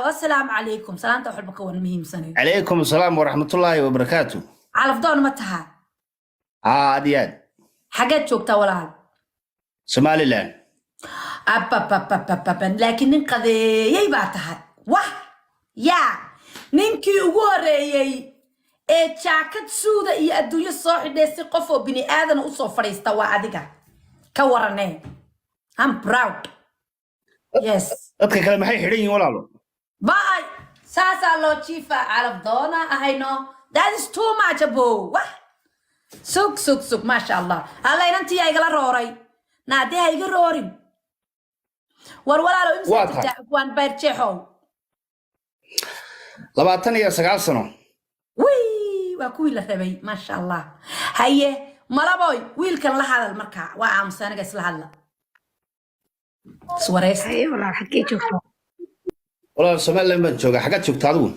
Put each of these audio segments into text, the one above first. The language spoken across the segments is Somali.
والسلام عليكم سلامة وحب كون مهم سنة عليكم السلام ورحمة الله وبركاته. على فضون متها عاديات حاجات شوكتا ولا سومالي لان. أب لكن ننقذي يبعتها واه يا نينكي ووري إيه شاكت سودا إيه الدنيا صاحي ديسي قفو بني آذن أصو فريستا وعدك كورني I'm proud yes dadka kale maxay xidhan yihiin walaalo? باي ساسا لو تشيفا على فضونا أهينو that is too much abo wah سوك ما شاء الله هلا أنت يا إيجلا روري نادي هيجي روري ولا لو إمسك تاعوان بيرتشحو 29 sano. وي وكوي لثبي ما شاء الله هي ملابوي ويل كان لهذا المركع وعام سنة قس لهذا سواريس هي ولا حكيت شوفوا walaal Soomaaliland baan joogaa. Xagaad joogtaa adigu?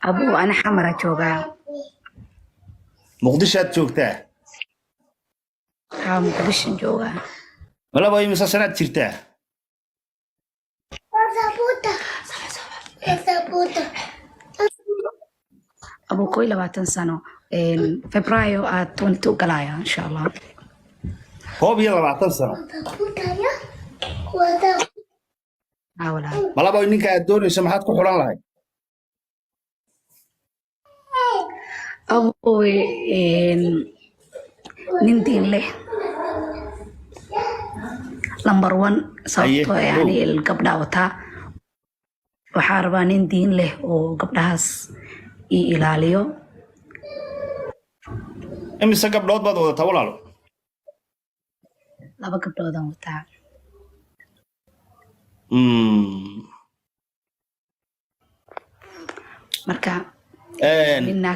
أبو أنا حمرة جوجا Muqdisho aad joogtaa. مقدش جوجا malaba imisa sanaad jirtaa? أبو كوي لبعتن سنة إن فبراير 22 قلايا إن شاء الله 22 sano. ولا malaba ninka aad doonayso maxaad ku xulan lahayd? أبو إن نندين له نمبر 1 صوته يعني القبضة وتا وحاربا نندين له وقبضهاس إلاليو imise gabdhood baad wadataa walaalo? لابا قبضة وتا مركا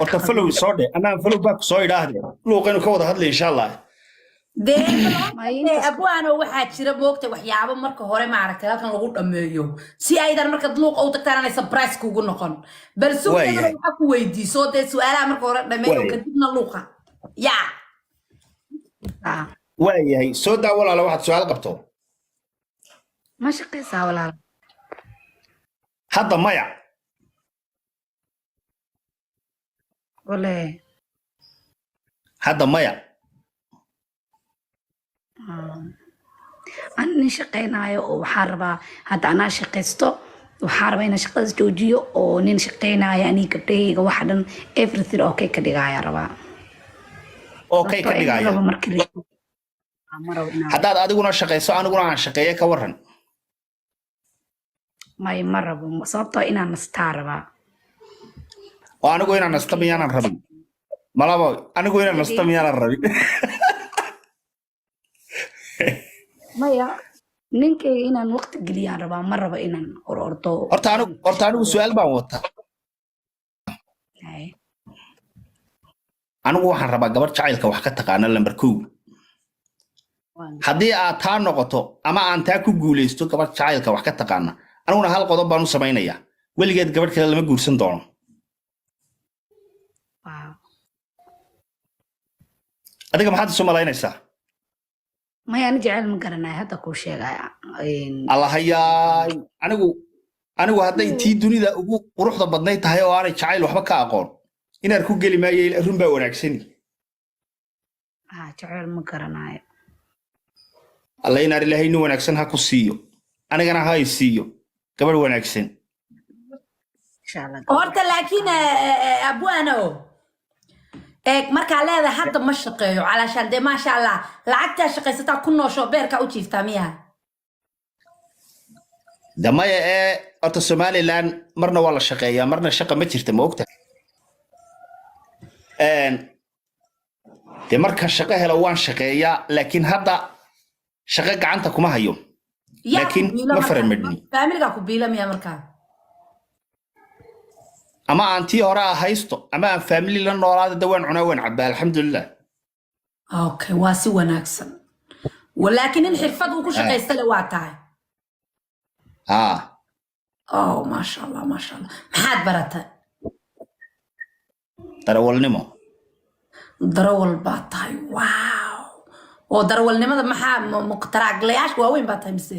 horta follow soo dhe anaan follow back soo idhaahde luuqaynu ka wada hadlay insha Allah. أبوانا واحد شرا بوقت وحيابا مركا هوري ما عرفت لكن لغو دميو سي أيضا مركا دلوق أو تكتار أنا سبرايس كوغو نقون بل سوق أنا أكو ويدي صوتي سؤالا مركا هوري دميو كدبنا اللوقة يا waayahay soo daa walaalo waxaad su'aal qabto. ما شقيسها ولا hadda maya ولا hadda maya أنا شقينايو وحاربا هذا أنا شقيستو وحاربا أنا شقيس جوجيو أو نين شقينايو يعني كبري واحدا everything أوكي كديغايا ربا okay ka dhigaya ربا مركلي haddaad adiguna shaqayso aniguna aan shaqeeyo ka waran ما يمربو صوبتو إنا نستاربا oo anigu inaan nasto miyaanan rabin malaba anigu inaan nasto miyaanan rabin ما يا نينكي إنا وقت قليان ربا مربا إنا أورتو horta anigu su'aal baan wataa anigu waxaan rabaa gabar jacaylka wax ka taqaana lambar 2 haddii aad taa noqoto ama aan taa ku guuleysto gabar jacaylka wax ka taqaana aniguna hal qodob baan u samaynayaa weligeed gabadh kale lama guursan doono adiga maxaad isu malaynaysaa ما يعني جعل مقرنا هذا كل شيء allah hayaay anigu hadday tii dunida ugu quruxda badnayd tahay oo aanay jacayl waxba ka aqoon inaad ku geli maayo run baa wanaagsani جعل مقرنا alla inaad ilaahay nin wanaagsan ha ku siiyo anigana ha i siiyo gabadh wanaagsan إن شاء الله horta laakiin abwaano markaa leedahay hadda ma shaqeeyo calaashaan dee maasha allah lacagtaa shaqaysataa ku noosho beerka u jiiftaa miyaha damaya horta Somaliland marna waa la shaqeeyaa marna shaqa ma jirta ma ogta dee marka shaqo helo waan shaqeeyaa laakiin hadda shaqo gacanta kuma hayo laakiin ma faramadni faamiliga ku biila miyaa markaa ama aan tii hore haysto ama aan family la noolaado dawaan cunaa waan cabaa alxamdulillah okay waa si wanaagsan walaakiin in xirfad uu ku shaqaysta le waa tahay oh maasha allah maxaad baratay darawal baa tahay wow oo darawalnimada maxaa muqtaraaglayaasha waaweyn baa tahay mise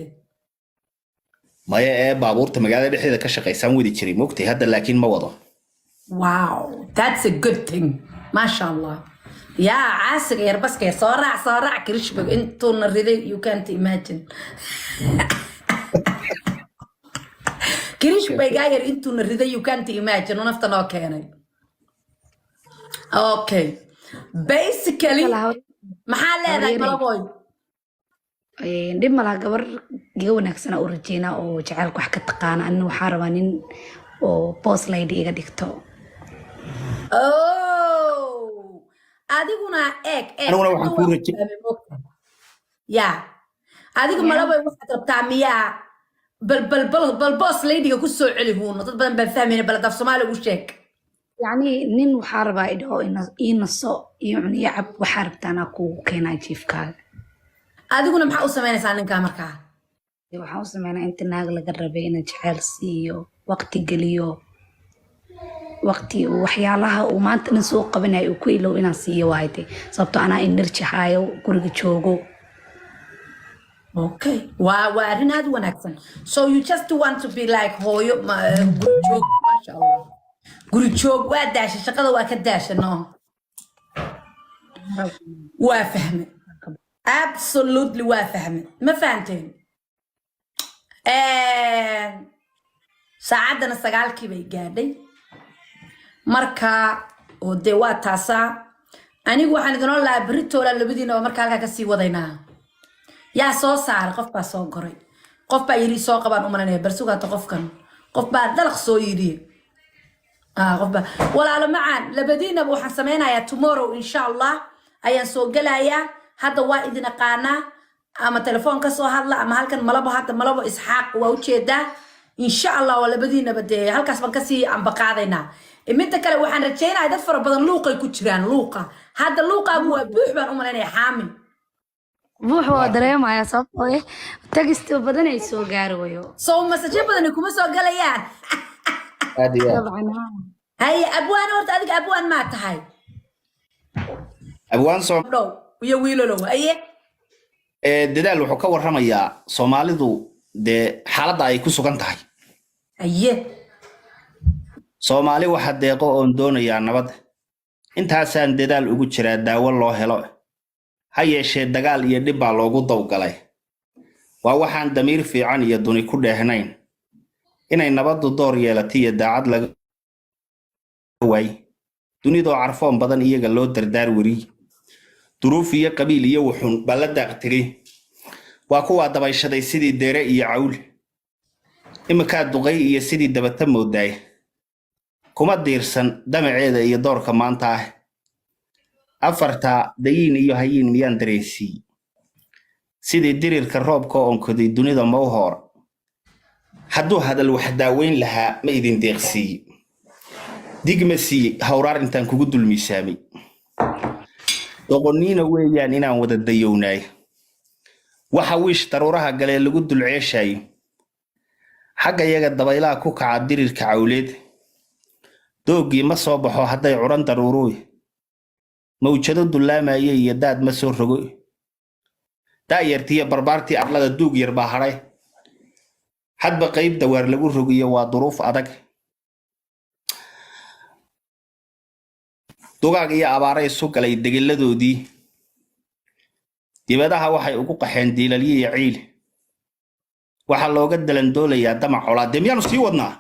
maya ee baabuurta magaalada dhexdeeda ka shaqaysaan wadi jiray moogtay hadda laakiin ma wado Wow, that's a good thing. MashaAllah. Yeah, عاسق يا بس كي صارع كريش بق انتو نريدي you can't imagine. كريش بقاير انتو نريدي you can't imagine ونفتنا اوكي اوكي basically maxaa leedahay malaboy dhib ma laha gabar iga wanaagsan oo rajeyna oo jacaylku wax ka taqaana anna waxaa rabaa nin oo boss lady iga dhigto adiguna eeg aniguna waxaan kuu rajay ya adigu malaboy waxaad rabtaa miyaa bal boss ladyga ku soo celi huuno dad badan baan fahmayna bal daf Soomaali u sheeg يعني نين وحاربا إدو إنصو يعني يعب وحاربتانا كو كينا جيف كال adiguna maxaa u samaynaysaa ninkaa markaa waxaan u sameynaa inta naag laga rabay inaan jacayl siiyo waqti geliyo waqti waxyaalaha uu maanta dhan soo qabanayo ku ilow inaan siiyo waayde sababtoo anaa energy haayo guriga joogo okay waa arrin aad wanaagsan so you just want to be like hooyo guri joog masha Allah guri joog waa daashay shaqada waa ka daashay no waa fahmay absolutely waa fahmay ma fahanteen saacadana 9 bay gaadhay marka oo de waa taasa anigu waxaan idin oolaa Britoola labadiina oo marka halka ka sii wadaynaa yaa soo saar qof baa soo goray qof baa yiri soo qabaan u malanay barsugaata qofkan qof baa dalaq soo yiri qof baa walaalo macaan labadiina waxaan sameynayaa tomorrow insha Allah ayaan soo galayaa hadda waa idin aqaanaa ama telefoon ka soo hadla ama halkan malabo isxaaq waa u jeedaa insha Allah waa labadiina bade halkaas baan ka sii amba qaadaynaa imida kale waxaan rajaynayaa dad fara badan luuqay ku jiraan luuqa hadda luuqaagu waa buux baan u maleynayaa xaamin buux waa dareemaya sababtoo ah tagisto badan ay soo gaarayo soo masaje badan kuma soo galayaan hay abwaan horta adiga abwaan ma tahay abwaan soo dhow iyo wiilalow aye dadaal wuxuu ka warramayaa Soomaalidu de xaaladda ay ku sugan tahay aye Soomaali waxa deeqo oo doonaya nabad intaasaan dadaal ugu jiraa daawo loo helo ha yeeshee dagaal iyo dhib baa loogu dawgalay waa waxaan damiir fiican iyo duni ku dheehnayn inay nabaddu door yeelatay iyo daacad laga way dunidoo carfoon badan iyaga loo dardaar wari duruuf iyo qabiil iyo wuxun bala daaqtiri waa kuwa dabayshaday sidii deere iyo cawl imika duqay iyo sidii dabata mooday kuma diirsan damaceeda iyo doorka maanta ah afarta dayin iyo hayin miyaan dareysii sidii dirirka roobka oo onkoday dunida ma u hor hadduu hadal wax daaweyn lahaa ma idin deeqsii digmasi hawraar intaan kugu dulmiisaamay doqoniina weeyaan inaan wada dayownaay waxa wiish daruuraha galee lagu dulceeshay xagga iyaga dabaylaha ku kaca dirirka cawleed doogii ma soo baxo hadday curan daruuruy mawjado dulaamayay iyo daad ma soo rogo daayartiya barbaartii arlada duug yar baa haray hadba qayb dawaar lagu rogiyo waa duruuf adag dugaag iyo abaara isu galay degiladoodii dibadaha waxay ugu qaxeen diilalyo iyo ciil waxa looga dalandoolayaa damac colaadee miyaanu sii wadnaa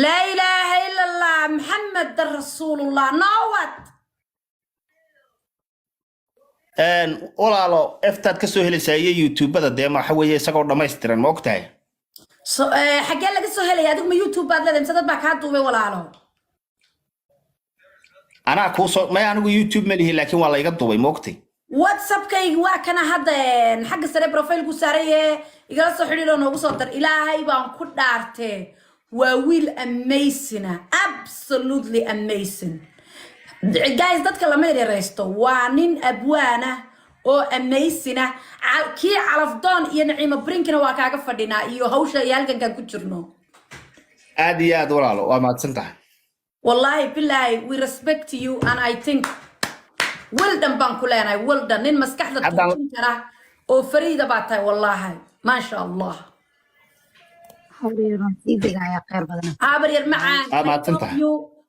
laa ilaaha ila allah maxamed rasuulullah nawad walaalo eftaad ka soo helaysaa iyo youtubada dee waxa weeye isagoo dhammaystiran ma ogtahay xaggee laga soo helaya adigu ma youtube baad leedahay mise dad baa kaa duubay walaalo anaa kuu soo may anigu youtube ma lihi laakiin waa layga duubay ma ogtay whatsappkaygi waa kana hadda xagga sare profile ku saaraye igala soo xidhiidho noogu soo dar ilaahay baan ku dhaartee waa wiil amazing absolutely amazing guys dadka lama yareysto waa nin abwaana oo amazing kii calafdoon iyo naciimo brinkina waa kaaga fadhinaa iyo hawsha iyo halkankan ku jirno aad iyo aad walaalo waa mahadsan tahay wallahi billahi we respect you and I think well done baan ku leenahay well done nin maskaxda tuujin kara oo fariida baa tahay wallahi ma sha Allah حبيبي سيدي يا خير بدنا habar yar macaan ما تنتح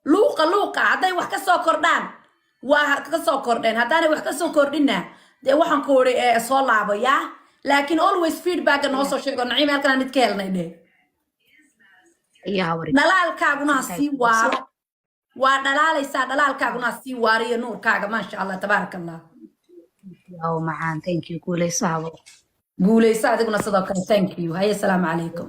luuqa hadday wax ka soo kordhaan waa ka soo kordheen haddaanay wax ka soo kordhinna dee waxaan ku uri soo laabayaa laakiin always feedbacka noo soo sheego naciim halkan mid ka helnay dheh يا وري dhalaalkaaguna ha sii waaro waa dhalaalaysaa dhalaalkaaguna ha sii waaro iyo nuurkaaga maasha allah tabaaraka allah يا معان ثانك يو كولي صعبه guulayso adiguna sidoo kale thank you haye asalaamu calaykum